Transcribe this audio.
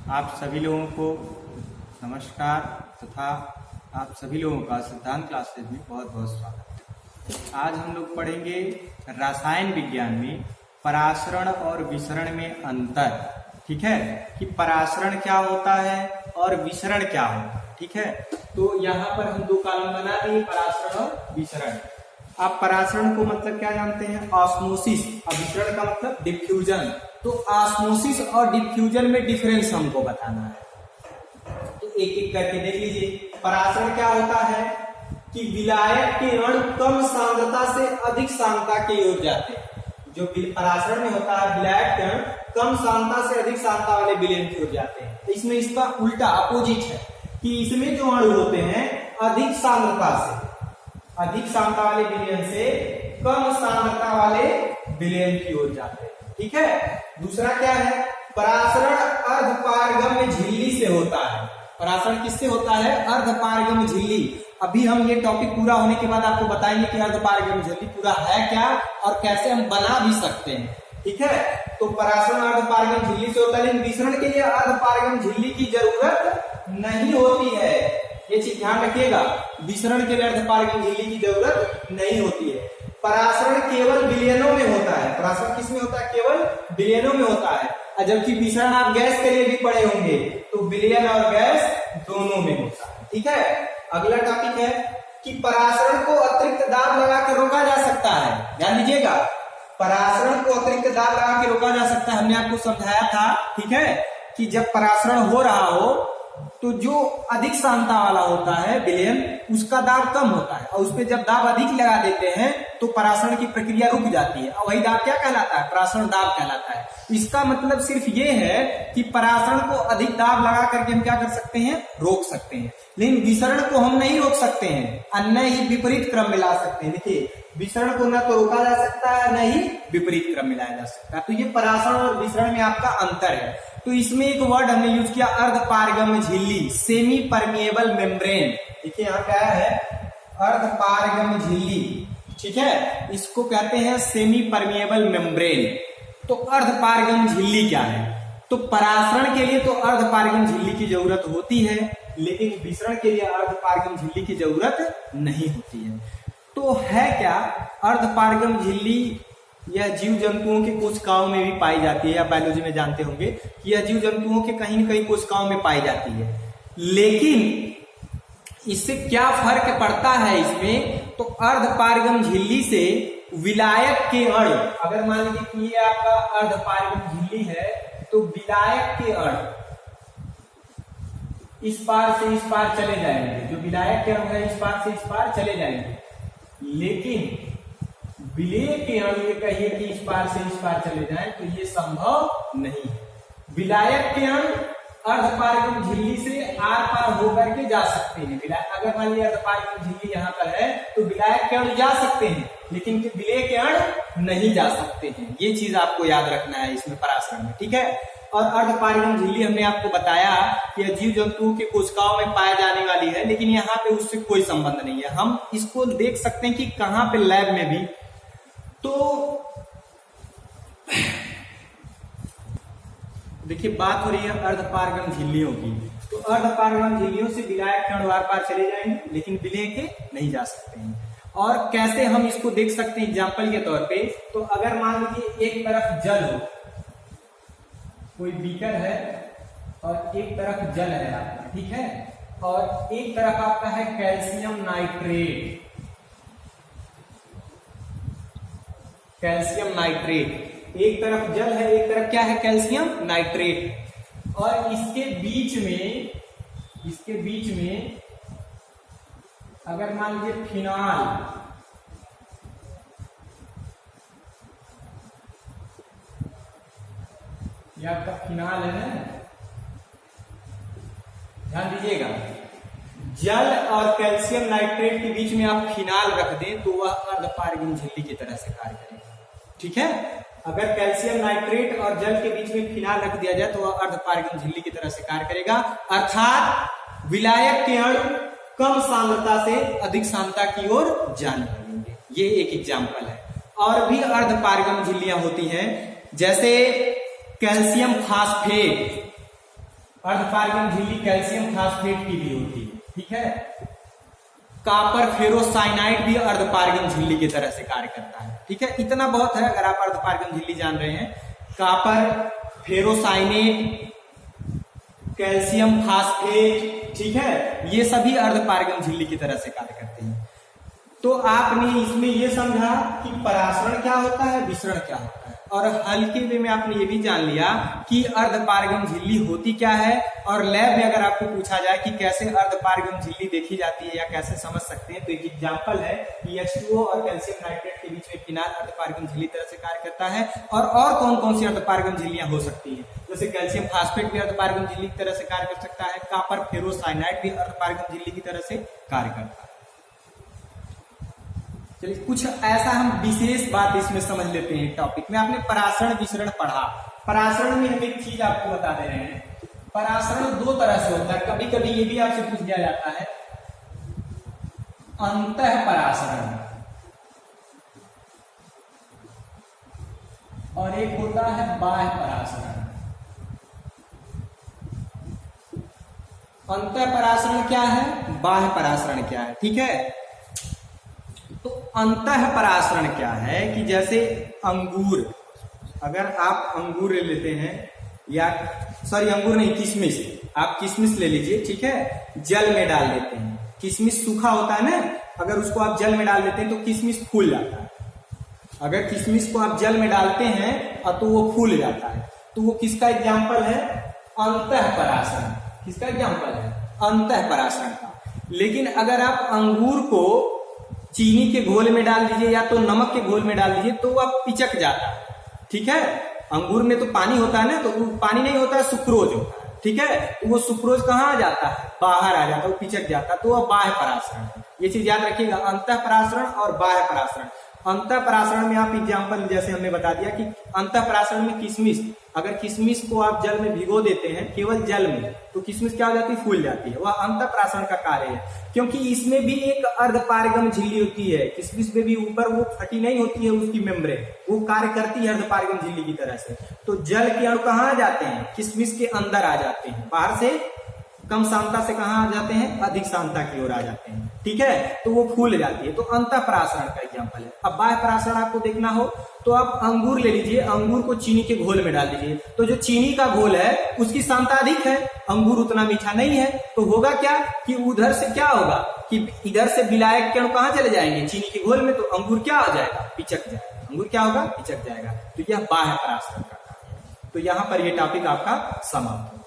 आप सभी लोगों को नमस्कार तथा आप सभी लोगों का सिद्धांत क्लासेज में बहुत बहुत स्वागत है। आज हम लोग पढ़ेंगे रसायन विज्ञान में परासरण और विसरण में अंतर। ठीक है, कि परासरण क्या होता है और विसरण क्या होता है। ठीक है, तो यहाँ पर हम दो कॉलम बना दिए, परासरण और विसरण। आप परासरण को मतलब क्या जानते हैं? ऑस्मोसिस। और विसरण का मतलब डिफ्यूजन। तो ऑस्मोसिस और डिफ्यूजन में डिफरेंस हमको बताना है। तो एक एक करके देख लीजिए। परासरण क्या होता है कि विलायक के अणु कम सांद्रता से अधिक सांद्रता की ओर जाते हैं। जो परासरण में होता है, विलायक के अणु कम सांद्रता से अधिक सांद्रता वाले विलयन की ओर जाते हैं। इसमें इसका उल्टा अपोजिट है कि इसमें जो अणु होते हैं अधिक सांद्रता वाले विलयन से कम सांद्रता वाले विलयन की ओर जाते हैं। ठीक है, दूसरा क्या है? परासरण अर्धपारगम्य झिल्ली से होता है। परासरण किससे होता है? अर्धपारगम्य झिल्ली। अभी हम ये टॉपिक पूरा होने के बाद आपको बताएंगे कि अर्धपारगम्य झिल्ली पूरा है क्या और कैसे हम बना भी सकते हैं। ठीक है, तो परासरण अर्धपारगम्य झिल्ली से होता है, लेकिन विसरण के लिए अर्धपारगम्य झिल्ली की जरूरत नहीं होती है। ये चीज ध्यान रखिएगा, विसरण के लिए अर्धपारगम्य झिल्ली की जरूरत नहीं होती है। परासरण केवल विलयनों में होता है। परासरण किसमें होता है? केवल विलयनों में होता है। जबकि विसरण आप गैस के लिए भी पढ़े होंगे, तो विलयन और गैस दोनों में होता है। ठीक है, अगला टॉपिक है कि परासरण को अतिरिक्त दाब लगा के रोका जा सकता है। ध्यान दीजिएगा, परासरण को अतिरिक्त दाब लगा के रोका जा सकता है। हमने आपको समझाया था, ठीक है, कि जब परासरण हो रहा हो तो जो अधिक सांद्रता वाला होता है विलयन, उसका दाब कम होता है, और उस पर जब दाब अधिक लगा देते हैं तो परासरण की प्रक्रिया रुक जाती है। और वही दाब क्या कहलाता है? परासरण दाब कहलाता है। इसका मतलब सिर्फ ये है कि परासरण को अधिक दाब लगा करके हम क्या कर सकते हैं? रोक सकते हैं। लेकिन विसरण को हम नहीं रोक सकते हैं, अन्य ही विपरीत क्रम में ला सकते हैं। देखिए, विसरण को न तो रोका जा सकता है, न ही विपरीत क्रम में लाया जा सकता है। तो ये परासरण और विसरण में आपका अंतर है। तो इसमें एक वर्ड हमने यूज किया, अर्धपारगम्य झिल्ली, सेमी परमिएबल मेम्ब्रेन। देखिए यहाँ क्या है? अर्धपारगम्य झिल्ली। ठीक है, इसको कहते हैं सेमी परमिएबल मेम्ब्रेन। तो अर्धपारगम्य झिल्ली क्या है? तो परासरण के लिए तो अर्धपारगम्य झिल्ली की जरूरत होती है, लेकिन विसरण के लिए अर्धपारगम्य झिल्ली की जरूरत नहीं होती है। तो है क्या? अर्धपारगम्य झिल्ली यह जीव जंतुओं के कोशिकाओं में भी पाई जाती है। आप बायोलॉजी में जानते होंगे कि यह जीव जंतुओं के कहीं न कहीं कोशिकाओं में पाई जाती है। लेकिन इससे क्या फर्क पड़ता है इसमें? तो अर्धपारगम्य झिल्ली से विलायक के अणु, अगर मान लीजिए कि ये आपका अर्धपारगम्य झिल्ली है, तो विलायक के अणु इस पार से इस पार चले जाएंगे। जो विलायक के अणु है इस पार से इस पार चले जाएंगे, लेकिन विलेय के अणु ये कहिए कि इस पार से इस पार चले जाएं, तो ये संभव नहीं है। विलायक के अणु अर्धपारगम्य झिल्ली से आर पार होकर के जा सकते हैं। अगर मान लीजिए अर्धपारगम्य झिल्ली यहाँ पर है तो विलायक के अणु जा सकते हैं, लेकिन विलेय के अणु नहीं जा सकते हैं। ये चीज आपको याद रखना है इसमें परासरण में। ठीक है, और अर्धपारगम्य झिल्ली हमने आपको बताया कि जीव जंतुओं के कोशिकाओं में पाया जाने वाली है, लेकिन यहाँ पे उससे कोई संबंध नहीं है। हम इसको देख सकते हैं कि कहाँ पे, लैब में भी। तो देखिए, बात हो रही है अर्धपारगम्य झिल्लियों की। तो अर्धपारगम्य झिल्लियों से विलायक के अणु आर पार चले जाएंगे, लेकिन विलेय के नहीं जा सकते हैं। और कैसे हम इसको देख सकते हैं एग्जाम्पल के तौर पे? तो अगर मान लीजिए एक तरफ जल हो, कोई बीकर है और एक तरफ जल है आपका, ठीक है, और एक तरफ आपका है कैल्शियम नाइट्रेट। कैल्शियम नाइट्रेट, एक तरफ जल है, एक तरफ क्या है? Calcium nitrate. और इसके बीच में अगर मान लीजिए फिनॉल, ये आपका फिनॉल है ना, ध्यान दीजिएगा, जल और कैल्शियम नाइट्रेट के बीच में आप फिनॉल रख दें तो वह अर्धपारगम्य झिल्ली की तरह से कार्य करेगा। ठीक है, अगर कैल्शियम नाइट्रेट और जल के बीच में फिनॉल रख दिया जाए तो वह अर्धपारगम्य झिल्ली की तरह से कार्य करेगा। अर्थात विलायक के अणु कम सांद्रता से अधिक सांद्रता की ओर जाने लगेंगे। ये एक एग्जाम्पल है। और भी अर्धपारगम्य झिल्लियां होती हैं, जैसे कैल्शियम फास्फेट, अर्धपारगम झिल्ली कैल्शियम फास्फेट की भी होती है, ठीक है। कॉपर फेरोसाइनाइड भी अर्धपारगम झिल्ली की तरह से कार्य करता है, ठीक है। इतना बहुत है अगर आप अर्धपारगम झिल्ली जान रहे हैं। कॉपर, फेरोसाइनेट, कैल्शियम फास्फेट, ठीक है, ये सभी अर्धपारगम झिल्ली की तरह से कार्य करते हैं। तो आपने इसमें यह समझा कि परासरण क्या होता है, विसरण क्या होता है, और हल्के वे में आपने ये भी जान लिया कि अर्धपारगम झिल्ली होती क्या है। और लैब में अगर आपको पूछा जाए कि कैसे अर्धपारगम झिल्ली देखी जाती है या कैसे समझ सकते हैं, तो एक एग्जांपल है कि H2O और कैल्शियम नाइट्रेट के बीच में किनार अर्धपारगम झिल्ली तरह से कार्य करता है। और कौन कौन सी अर्धपारगम झिल्लियां हो सकती हैं, जैसे कैल्शियम फास्फेट भी अर्धपारगम झिल्ली की तरह से कार्य कर सकता है, कॉपर फेरोसाइनाइड भी अर्धपारगम झिल्ली की तरह से कार्य करता है। चलिए कुछ ऐसा हम विशेष बात इसमें समझ लेते हैं टॉपिक में। आपने परासरण विसरण पढ़ा, परासरण में हम एक चीज आपको बता दे रहे हैं, परासरण दो तरह से होता है। कभी कभी ये भी आपसे पूछ दिया जाता है अंतः परासरण, और एक होता है बाह्य परासरण। अंतः परासरण क्या है, बाह्य परासरण क्या है, ठीक है। तो अंतः परासरण क्या है कि जैसे अंगूर, अगर आप अंगूर ले लेते हैं, या सॉरी अंगूर नहीं, किशमिश, आप किशमिश ले लीजिए, ठीक है, जल में डाल देते हैं। किशमिश सूखा होता है ना, अगर उसको आप जल में डाल देते हैं तो किशमिश फूल जाता है। अगर किशमिश को आप जल में डालते हैं और तो वो फूल जाता है, तो वो किसका एग्जाम्पल है, अंतः परासरण। किसका एग्जाम्पल है, अंतः परासरण का। लेकिन अगर आप अंगूर को चीनी के घोल में डाल दीजिए या तो नमक के घोल में डाल दीजिए तो वह पिचक जाता है, ठीक है। अंगूर में तो पानी होता है ना, तो वो पानी नहीं होता है, सुक्रोज होता है, ठीक है। तो वो सुक्रोज कहाँ आ जाता है, बाहर आ जाता है, वो पिचक जाता है, तो वह बाह्य परासरण है। ये चीज याद रखिएगा, अंतः परासरण और बाह्य परासरण। अंतः परासरण में आप एग्जाम्पल जैसे हमने बता दिया कि अंतः परासरण में किशमिश, अगर किशमिश को आप जल में भिगो देते हैं, केवल जल में, तो किशमिश क्या हो जाती है, फूल जाती है। वह अंतः परासरण का कार्य है, क्योंकि इसमें भी एक अर्धपारगम झिल्ली होती है। किशमिश में भी ऊपर वो फटी नहीं होती है उसकी मेम्ब्रेन, वो कार्य करती है अर्धपारगम झिल्ली की तरह से। तो जल के अणु कहाँ आ जाते हैं, किशमिश के अंदर आ जाते हैं, बाहर से कम सांद्रता से कहाँ आ जाते हैं, अधिक सांद्रता की ओर आ जाते हैं, ठीक है। तो वो फूल जाती है, तो अंतः परासरण का एग्जाम्पल है। अब बाह्य परासरण आपको देखना हो तो आप अंगूर ले लीजिए, अंगूर को चीनी के घोल में डाल दीजिए, तो जो चीनी का घोल है उसकी सांद्रता अधिक है, अंगूर उतना मीठा नहीं है, तो होगा क्या कि उधर से क्या होगा कि इधर से विलायक के अणु कहाँ चले जाएंगे, चीनी के घोल में, तो अंगूर क्या हो जाएगा, पिचक जाएगा। अंगूर क्या होगा, पिचक जाएगा। तो यह बाह्य परासरण का कार्य है। तो यहाँ पर यह टॉपिक आपका समाप्त होगा।